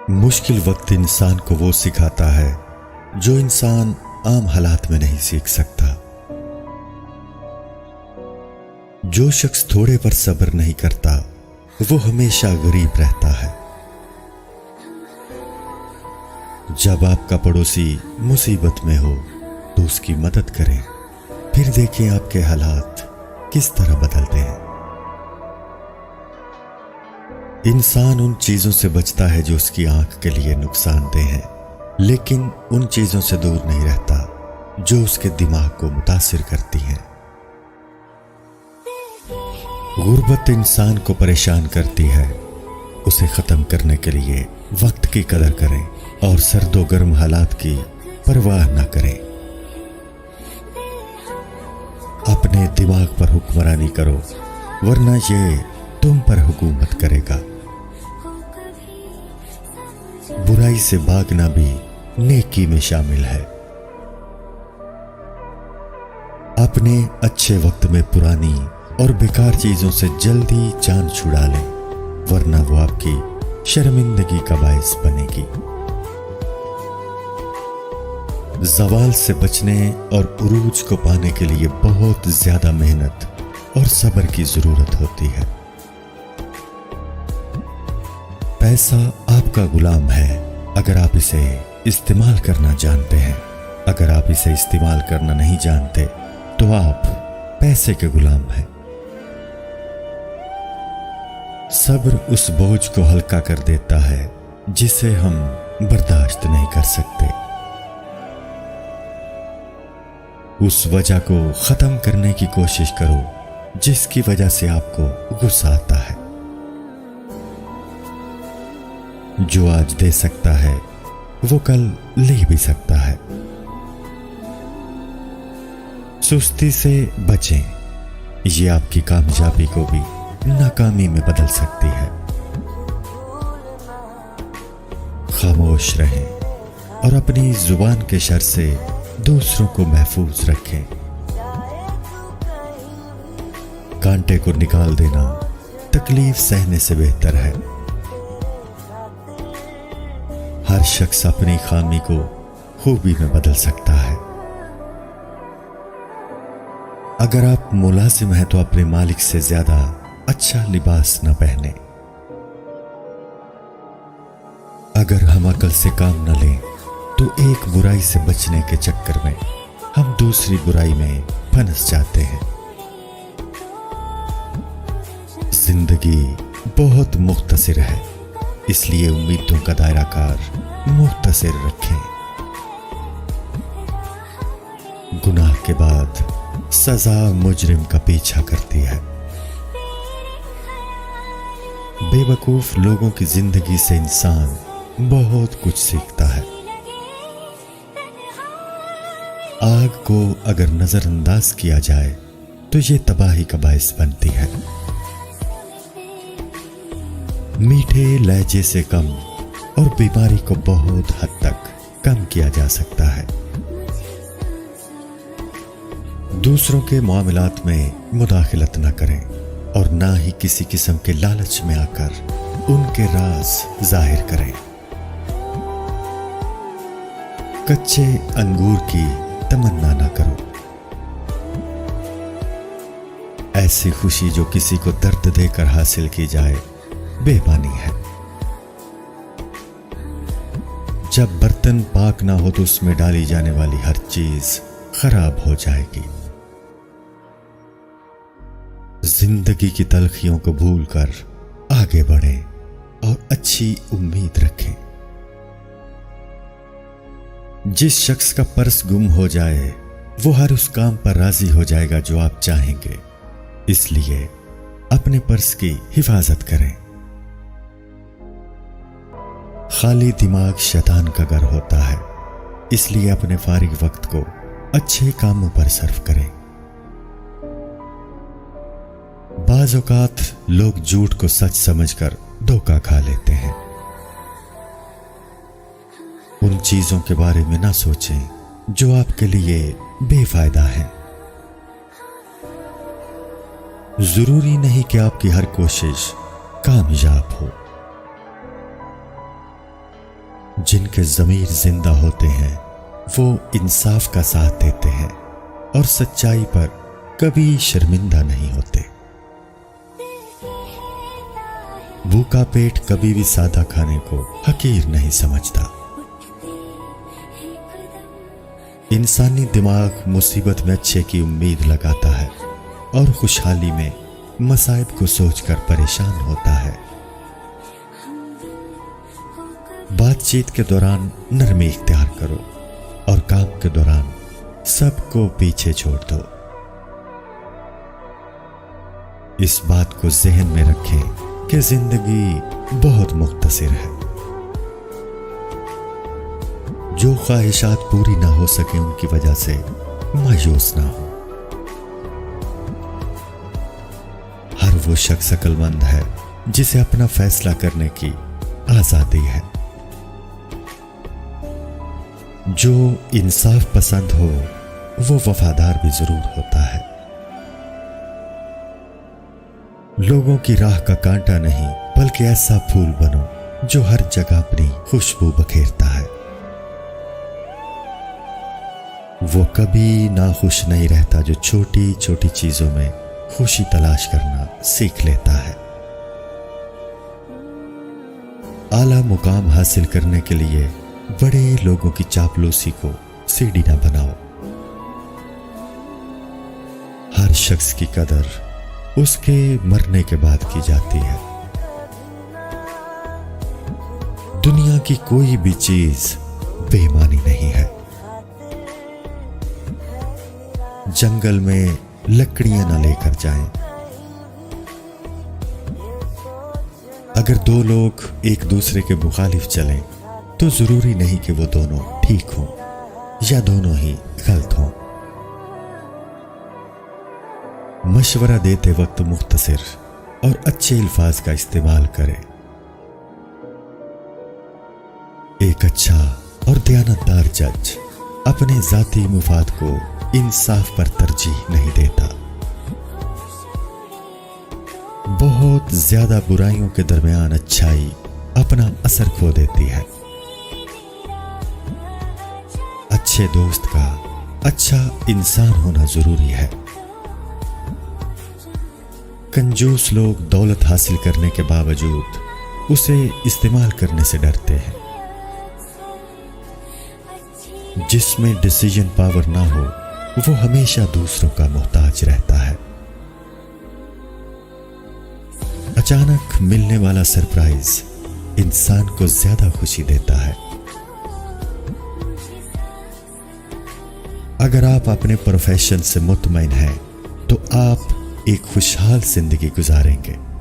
مشکل وقت انسان کو وہ سکھاتا ہے جو انسان عام حالات میں نہیں سیکھ سکتا۔ جو شخص تھوڑے پر صبر نہیں کرتا وہ ہمیشہ غریب رہتا ہے۔ جب آپ کا پڑوسی مصیبت میں ہو تو اس کی مدد کریں، پھر دیکھیں آپ کے حالات کس طرح بدلتے ہیں۔ انسان ان چیزوں سے بچتا ہے جو اس کی آنکھ کے لیے نقصان دہ ہیں، لیکن ان چیزوں سے دور نہیں رہتا جو اس کے دماغ کو متاثر کرتی ہیں۔ غربت انسان کو پریشان کرتی ہے، اسے ختم کرنے کے لیے وقت کی قدر کریں اور سرد و گرم حالات کی پرواہ نہ کریں۔ اپنے دماغ پر حکمرانی کرو ورنہ یہ تم پر حکومت کرے گا۔ برائی سے بھاگنا بھی نیکی میں شامل ہے۔ اپنے اچھے وقت میں پرانی اور بیکار چیزوں سے جلدی جان چھڑا لیں ورنہ وہ آپ کی شرمندگی کا باعث بنے گی۔ زوال سے بچنے اور عروج کو پانے کے لیے بہت زیادہ محنت اور صبر کی ضرورت ہوتی ہے۔ پیسہ آپ کا غلام ہے اگر آپ اسے استعمال کرنا جانتے ہیں۔ اگر آپ اسے استعمال کرنا نہیں جانتے تو آپ پیسے کے غلام ہیں۔ صبر اس بوجھ کو ہلکا کر دیتا ہے جسے ہم برداشت نہیں کر سکتے۔ اس وجہ کو ختم کرنے کی کوشش کرو جس کی وجہ سے آپ کو غصہ آتا ہے۔ جو آج دے سکتا ہے وہ کل لے بھی سکتا ہے۔ سستی سے بچیں، یہ آپ کی کامیابی کو بھی ناکامی میں بدل سکتی ہے۔ خاموش رہیں اور اپنی زبان کے شر سے دوسروں کو محفوظ رکھیں۔ کانٹے کو نکال دینا تکلیف سہنے سے بہتر ہے۔ ہر شخص اپنی خامی کو خوبی میں بدل سکتا ہے۔ اگر آپ ملازم ہیں تو اپنے مالک سے زیادہ اچھا لباس نہ پہنیں۔ اگر ہم عقل سے کام نہ لیں تو ایک برائی سے بچنے کے چکر میں ہم دوسری برائی میں پھنس جاتے ہیں۔ زندگی بہت مختصر ہے، اس لیے امیدوں کا دائرہ کار مختصر رکھیں۔ گناہ کے بعد سزا مجرم کا پیچھا کرتی ہے۔ بے وقوف لوگوں کی زندگی سے انسان بہت کچھ سیکھتا ہے۔ آگ کو اگر نظر انداز کیا جائے تو یہ تباہی کا باعث بنتی ہے۔ میٹھے لہجے سے کم اور بیماری کو بہت حد تک کم کیا جا سکتا ہے۔ دوسروں کے معاملات میں مداخلت نہ کریں اور نہ ہی کسی قسم کے لالچ میں آ کر ان کے راز ظاہر کریں۔ کچے انگور کی تمنا نہ کرو۔ ایسی خوشی جو کسی کو درد دے کر حاصل کی جائے بے معنی ہے۔ جب برتن پاک نہ ہو تو اس میں ڈالی جانے والی ہر چیز خراب ہو جائے گی۔ زندگی کی تلخیوں کو بھول کر آگے بڑھیں اور اچھی امید رکھیں۔ جس شخص کا پرس گم ہو جائے وہ ہر اس کام پر راضی ہو جائے گا جو آپ چاہیں گے، اس لیے اپنے پرس کی حفاظت کریں۔ خالی دماغ شیطان کا گھر ہوتا ہے، اس لیے اپنے فارغ وقت کو اچھے کاموں پر صرف کریں۔ بعض اوقات لوگ جھوٹ کو سچ سمجھ کر دھوکہ کھا لیتے ہیں۔ ان چیزوں کے بارے میں نہ سوچیں جو آپ کے لیے بے فائدہ ہیں۔ ضروری نہیں کہ آپ کی ہر کوشش کامیاب ہو۔ جن کے ضمیر زندہ ہوتے ہیں وہ انصاف کا ساتھ دیتے ہیں اور سچائی پر کبھی شرمندہ نہیں ہوتے۔ بھوکا پیٹ کبھی بھی سادہ کھانے کو حقیر نہیں سمجھتا۔ انسانی دماغ مصیبت میں اچھے کی امید لگاتا ہے اور خوشحالی میں مصائب کو سوچ کر پریشان ہوتا ہے۔ بات چیت کے دوران نرمی اختیار کرو اور کام کے دوران سب کو پیچھے چھوڑ دو۔ اس بات کو ذہن میں رکھیں کہ زندگی بہت مختصر ہے۔ جو خواہشات پوری نہ ہو سکیں ان کی وجہ سے مایوس نہ ہو۔ ہر وہ شخص عقل مند ہے جسے اپنا فیصلہ کرنے کی آزادی ہے۔ جو انصاف پسند ہو وہ وفادار بھی ضرور ہوتا ہے۔ لوگوں کی راہ کا کانٹا نہیں بلکہ ایسا پھول بنو جو ہر جگہ اپنی خوشبو بکھیرتا ہے۔ وہ کبھی ناخوش نہیں رہتا جو چھوٹی چھوٹی چیزوں میں خوشی تلاش کرنا سیکھ لیتا ہے۔ اعلیٰ مقام حاصل کرنے کے لیے بڑے لوگوں کی چاپلوسی کو سیڑھی نہ بناؤ۔ ہر شخص کی قدر اس کے مرنے کے بعد کی جاتی ہے۔ دنیا کی کوئی بھی چیز بے معنی نہیں ہے۔ جنگل میں لکڑیاں نہ لے کر جائیں۔ اگر دو لوگ ایک دوسرے کے مخالف چلیں تو ضروری نہیں کہ وہ دونوں ٹھیک ہوں یا دونوں ہی غلط ہوں۔ مشورہ دیتے وقت مختصر اور اچھے الفاظ کا استعمال کریں۔ ایک اچھا اور دیانتدار جج اپنے ذاتی مفاد کو انصاف پر ترجیح نہیں دیتا۔ بہت زیادہ برائیوں کے درمیان اچھائی اپنا اثر کھو دیتی ہے۔ اچھے دوست کا اچھا انسان ہونا ضروری ہے۔ کنجوس لوگ دولت حاصل کرنے کے باوجود اسے استعمال کرنے سے ڈرتے ہیں۔ جس میں ڈیسیژن پاور نہ ہو وہ ہمیشہ دوسروں کا محتاج رہتا ہے۔ اچانک ملنے والا سرپرائز انسان کو زیادہ خوشی دیتا ہے۔ اگر آپ اپنے پروفیشن سے مطمئن ہیں تو آپ ایک خوشحال زندگی گزاریں گے۔